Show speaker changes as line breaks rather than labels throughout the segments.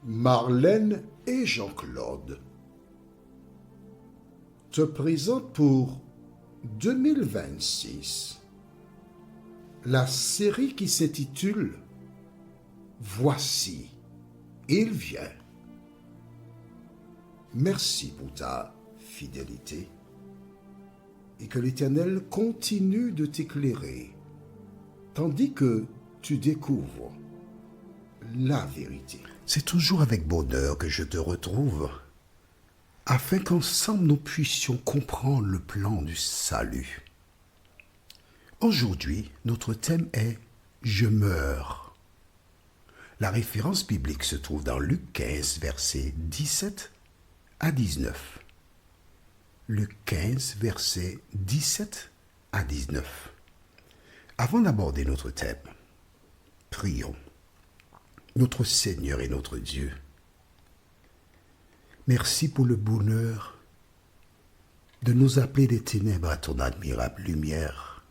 Marlène et Jean-Claude te présentent pour 2026 la série qui s'intitule « Voici, il vient ». Merci pour ta fidélité et que l'Éternel continue de t'éclairer tandis que tu découvres la vérité. C'est toujours avec bonheur que je te retrouve afin qu'ensemble nous puissions comprendre le plan du salut. Aujourd'hui, notre thème est « Je meurs ». La référence biblique se trouve dans Luc 15, versets 17 à 19. Luc 15, versets 17 à 19. Avant d'aborder notre thème, prions. Notre Seigneur et notre Dieu, merci pour le bonheur de nous appeler des ténèbres à ton admirable lumière.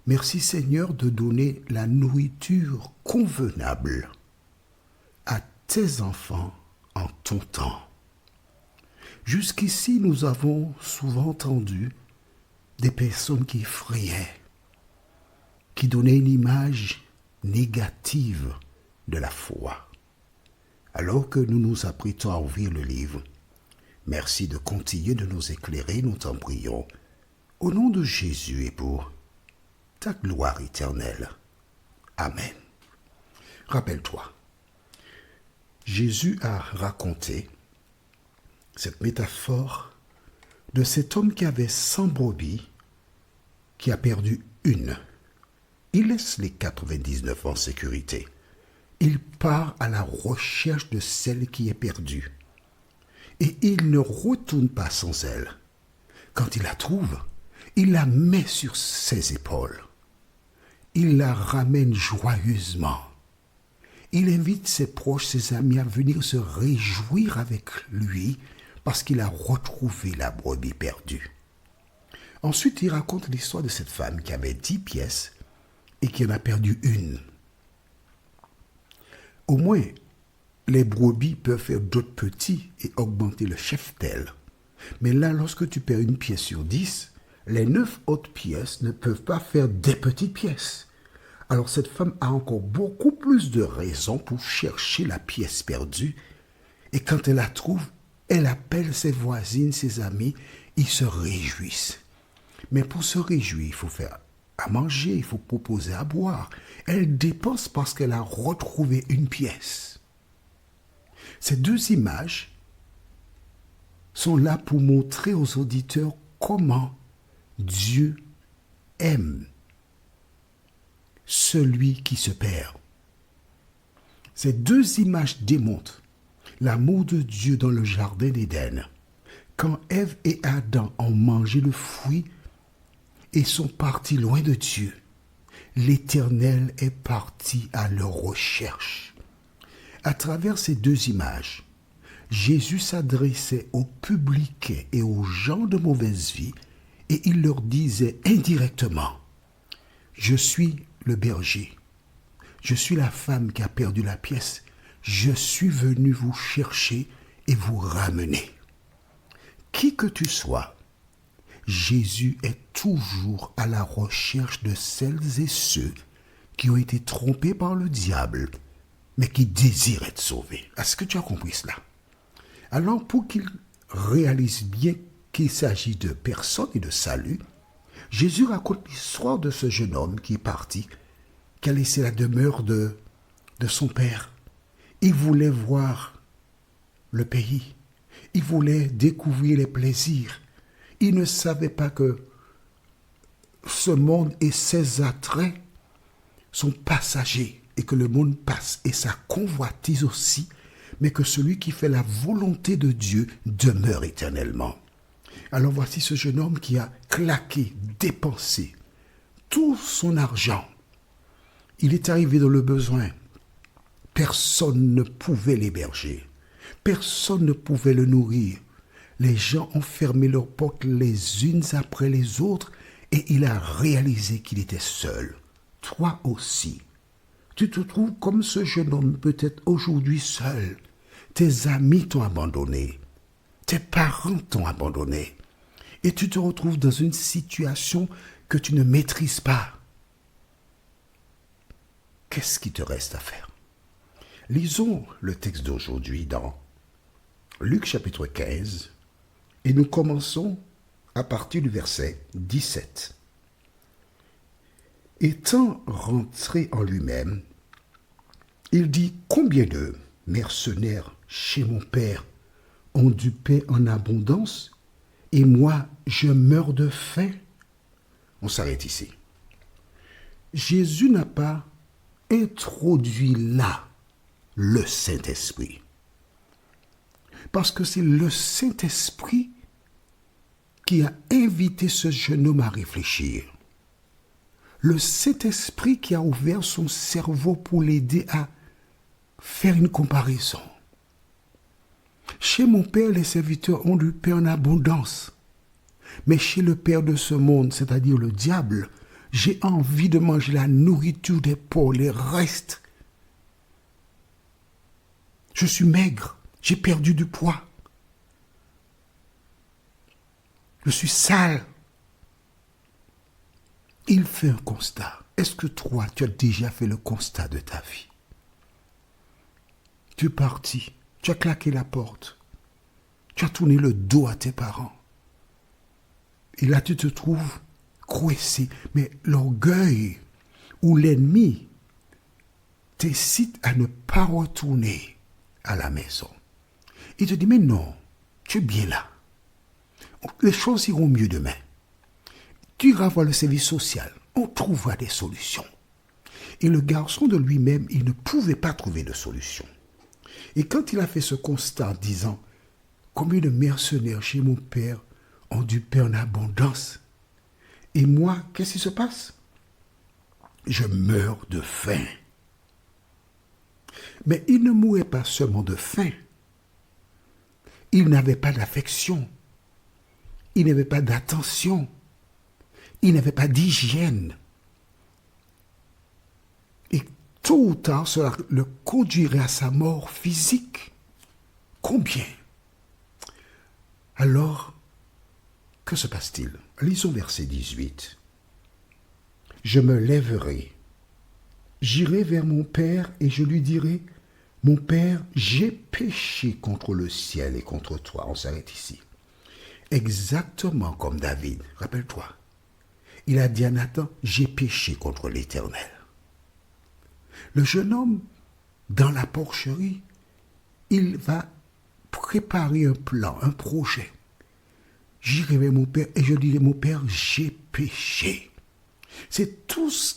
Merci Seigneur de donner la nourriture convenable à tes enfants en ton temps. Jusqu'ici, nous avons souvent entendu des personnes qui effrayaient, qui donnaient une image négative de la foi. Alors que nous nous apprêtons à ouvrir le livre, merci de continuer de nous éclairer, nous t'en prions, au nom de Jésus et pour ta gloire éternelle. Amen. Rappelle-toi, Jésus a raconté cette métaphore de cet homme qui avait 100 brebis, qui a perdu une. Il laisse les 99 en sécurité. Il part à la recherche de celle qui est perdue. Et il ne retourne pas sans elle. Quand il la trouve, il la met sur ses épaules. Il la ramène joyeusement. Il invite ses proches, ses amis à venir se réjouir avec lui parce qu'il a retrouvé la brebis perdue. Ensuite, il raconte l'histoire de cette femme qui avait 10 pièces et qui en a perdu une. Au moins, les brebis peuvent faire d'autres petits et augmenter le cheptel. Mais là, lorsque tu perds une pièce sur 10, les 9 autres pièces ne peuvent pas faire des petites pièces. Alors cette femme a encore beaucoup plus de raisons pour chercher la pièce perdue. Et quand elle la trouve, elle appelle ses voisines, ses amis, ils se réjouissent. Mais pour se réjouir, il faut faire à manger, il faut proposer à boire. Elle dépense parce qu'elle a retrouvé une pièce. Ces deux images sont là pour montrer aux auditeurs comment Dieu aime celui qui se perd. Ces deux images démontrent l'amour de Dieu dans le jardin d'Éden. Quand Ève et Adam ont mangé le fruit et sont partis loin de Dieu, l'Éternel est parti à leur recherche. À travers ces deux images, Jésus s'adressait aux publicains et aux gens de mauvaise vie et il leur disait indirectement « Je suis le berger, je suis la femme qui a perdu la pièce, je suis venu vous chercher et vous ramener. » Qui que tu sois, Jésus est toujours à la recherche de celles et ceux qui ont été trompés par le diable, mais qui désirent être sauvés. Est-ce que tu as compris cela? Alors, pour qu'ils réalisent bien qu'il s'agit de personne et de salut, Jésus raconte l'histoire de ce jeune homme qui est parti, qui a laissé la demeure de son père. Il voulait voir le pays. Il voulait découvrir les plaisirs. Il ne savait pas que ce monde et ses attraits sont passagers et que le monde passe et sa convoitise aussi, mais que celui qui fait la volonté de Dieu demeure éternellement. Alors voici ce jeune homme qui a claqué, dépensé tout son argent. Il est arrivé dans le besoin. Personne ne pouvait l'héberger. Personne ne pouvait le nourrir. Les gens ont fermé leurs portes les unes après les autres et il a réalisé qu'il était seul. Toi aussi, Tu te trouves comme ce jeune homme peut-être aujourd'hui seul. Tes amis t'ont abandonné. Tes parents t'ont abandonné. Et tu te retrouves dans une situation que tu ne maîtrises pas. Qu'est-ce qui te reste à faire? Lisons le texte d'aujourd'hui dans Luc chapitre 15 et nous commençons à partir du verset 17. Étant rentré en lui-même, il dit: combien de mercenaires chez mon père ont du pain en abondance et moi je meurs de faim? On s'arrête ici. Jésus n'a pas introduit là le Saint-Esprit. Parce que c'est le Saint-Esprit qui a invité ce jeune homme à réfléchir. Le Saint-Esprit qui a ouvert son cerveau pour l'aider à faire une comparaison. Chez mon père, les serviteurs ont du pain en abondance. Mais chez le père de ce monde, c'est-à-dire le diable, j'ai envie de manger la nourriture des pauvres, les restes. Je suis maigre, j'ai perdu du poids. Je suis sale. Il fait un constat. Est-ce que toi, tu as déjà fait le constat de ta vie? Tu es parti, tu as claqué la porte, tu as tourné le dos à tes parents. Et là, tu te trouves coincé. Mais l'orgueil ou l'ennemi t'incite à ne pas retourner à la maison. Il te dit, mais non, tu es bien là. Les choses iront mieux demain. Tu iras voir le service social. On trouvera des solutions. Et le garçon de lui-même, il ne pouvait pas trouver de solution. Et quand il a fait ce constat en disant, combien de mercenaires chez mon père ont du pain en abondance, et moi, qu'est-ce qui se passe? Je meurs de faim. Mais il ne mourait pas seulement de faim. Il n'avait pas d'affection. Il n'avait pas d'attention. Il n'avait pas d'hygiène. Et tôt ou tard, cela le conduirait à sa mort physique. Combien? Alors, que se passe-t-il? Lisons verset 18. Je me lèverai, j'irai vers mon père et je lui dirai, mon père, j'ai péché contre le ciel et contre toi. On s'arrête ici. Exactement comme David, rappelle-toi. Il a dit à Nathan, j'ai péché contre l'Éternel. Le jeune homme, dans la porcherie, il va préparer un plan, un projet. J'irai vers mon père et je dirai, mon père, j'ai péché. C'est tout ce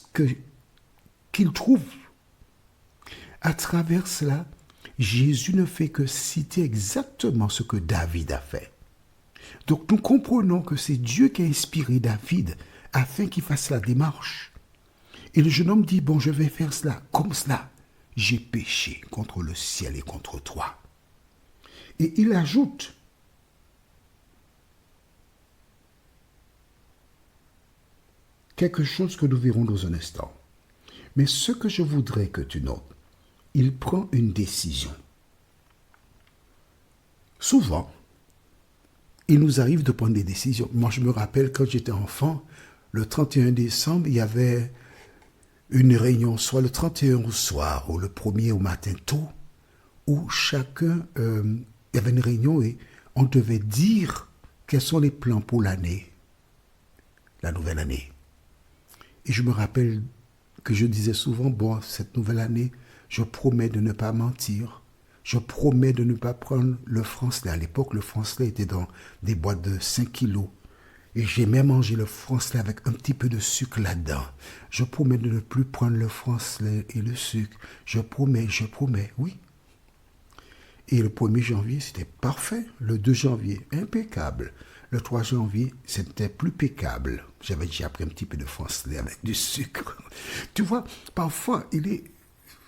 qu'il trouve. À travers cela, Jésus ne fait que citer exactement ce que David a fait. Donc nous comprenons que c'est Dieu qui a inspiré David afin qu'il fasse la démarche. Et le jeune homme dit, bon, je vais faire cela, comme cela. J'ai péché contre le ciel et contre toi. Et il ajoute, quelque chose que nous verrons dans un instant. Mais ce que je voudrais que tu notes, il prend une décision. Souvent, il nous arrive de prendre des décisions. Moi, je me rappelle quand j'étais enfant, le 31 décembre, il y avait une réunion, soit le 31 au soir ou le 1er au matin tôt, où chacun, il y avait une réunion et on devait dire quels sont les plans pour l'année, la nouvelle année. Et je me rappelle que je disais souvent, bon, cette nouvelle année, je promets de ne pas mentir. Je promets de ne pas prendre le francelet. À l'époque, le francelet était dans des boîtes de 5 kilos. Et j'aimais manger le francelet avec un petit peu de sucre là-dedans. Je promets de ne plus prendre le francelet et le sucre. Je promets, oui. Et le 1er janvier, c'était parfait. Le 2 janvier, impeccable. Le 3 janvier, c'était plus peccable. J'avais déjà pris un petit peu de francelet avec du sucre. Tu vois, parfois,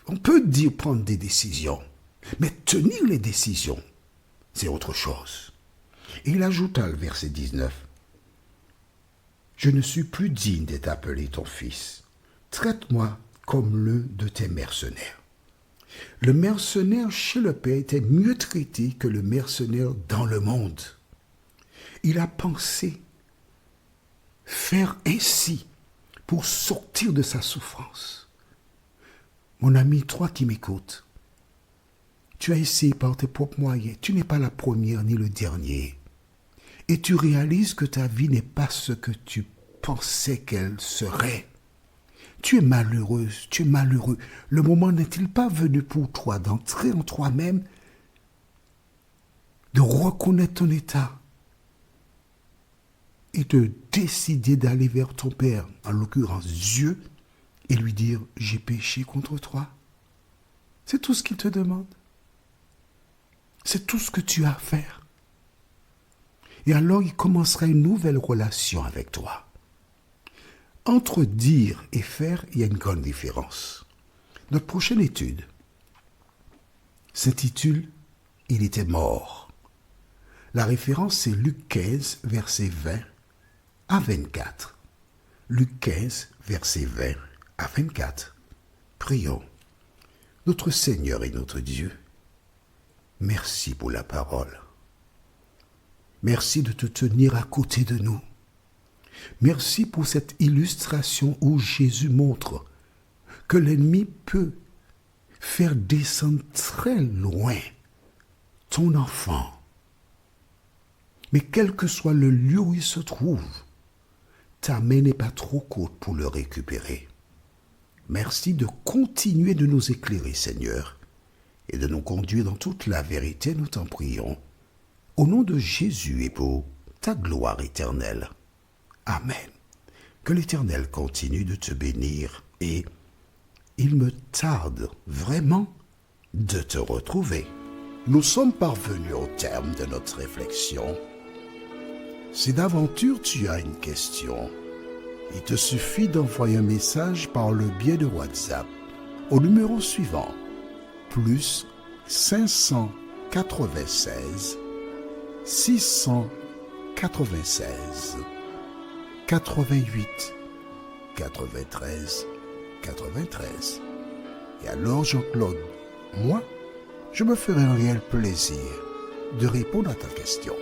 on peut dire prendre des décisions. Mais tenir les décisions, c'est autre chose. Et il ajouta le verset 19. Je ne suis plus digne d'être appelé ton fils. Traite-moi comme l'un de tes mercenaires. Le mercenaire chez le Père était mieux traité que le mercenaire dans le monde. Il a pensé faire ainsi pour sortir de sa souffrance. Mon ami, toi qui m'écoutes, tu as essayé par tes propres moyens. Tu n'es pas la première ni le dernier. Et tu réalises que ta vie n'est pas ce que tu pensais qu'elle serait. Tu es malheureuse, tu es malheureux. Le moment n'est-il pas venu pour toi d'entrer en toi-même, de reconnaître ton état et de décider d'aller vers ton Père, en l'occurrence Dieu, et lui dire « J'ai péché contre toi ». C'est tout ce qu'il te demande. C'est tout ce que tu as à faire. Et alors, il commencera une nouvelle relation avec toi. Entre dire et faire, il y a une grande différence. Notre prochaine étude s'intitule « Il était mort ». La référence, c'est Luc 15, versets 20 à 24. Luc 15, versets 20 à 24. Prions. Notre Seigneur et notre Dieu, merci pour la parole. Merci de te tenir à côté de nous. Merci pour cette illustration où Jésus montre que l'ennemi peut faire descendre très loin ton enfant. Mais quel que soit le lieu où il se trouve, ta main n'est pas trop courte pour le récupérer. Merci de continuer de nous éclairer, Seigneur, et de nous conduire dans toute la vérité, nous t'en prions. Au nom de Jésus et pour ta gloire éternelle. Amen. Que l'Éternel continue de te bénir et il me tarde vraiment de te retrouver. Nous sommes parvenus au terme de notre réflexion. Si d'aventure tu as une question, il te suffit d'envoyer un message par le biais de WhatsApp au numéro suivant, plus 596 696 88 93 93. Et alors Jean-Claude, moi, je me ferai un réel plaisir de répondre à ta question.